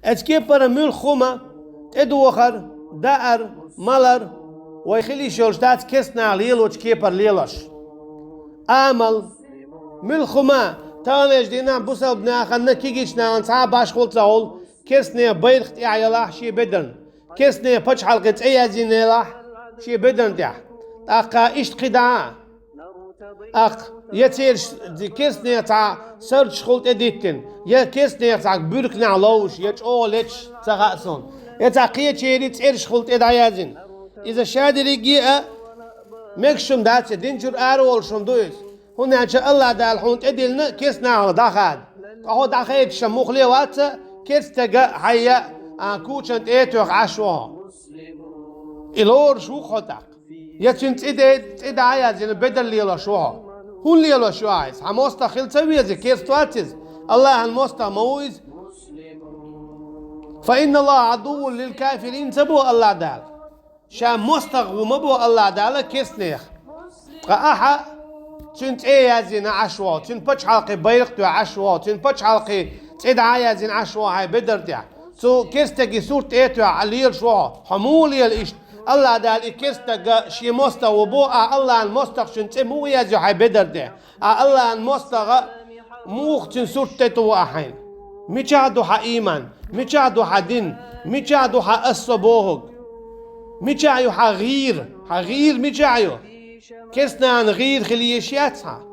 اتكي برا مول خما تدوخر دار مالر ويخلي شورشتات كسنا ليل وتكي بر ليلش عمل مول خما تانج دينا بوسل بنا خلنا كيجيشنا انصا باش قلت زول كسنا بيرخت يعيلا شي بدن كسنا بچ حلقت ايازينيلا شي بدن تاع اقا اشت قدعا اق يتير كسنا تاع سرچ قلت اديتن يا كسنا تاع بورك نعلوش يچ اولچ تاغاسون يتاقيه تشيري تيرش قلت ادايازين اذا شادري جيء مكشم داتش دينجر ارول شم دويس هنا الله دال حونت ادلنا كسنا داخاد اهو داخيت شموخ لي وات كستجا حيا كوچنت ايتوخ عشوها الور شو خطق يتشنت اد عايزين بدل ليلا شوها هون ليلا شو عايز هموستا خيل تسوي زي كيستواتز الله الموستا مويز فإن الله عدو للكافرين تبو الله دال شام مستغ ومبو الله دال كسنيخ قاحا تشنت يازين عشوا تشنت بچ حلقي بيرقتو عشوا تشنت بچ حلقي تد عايزين عشوا هاي بدرتيا سو كستجي صورت ايتو عليل شو حمولي الاشت الله دال كستجا شي مستا وبو الله المستغ شنت مو يازو هاي بدرتيا الله المستغ موخ تشن صورت تتو احين ميچادو ها ايمان ميچادو ها دين ميچادو ها الصبوهق ميچايو ها غير ميچايو كسنا غير خليشياتها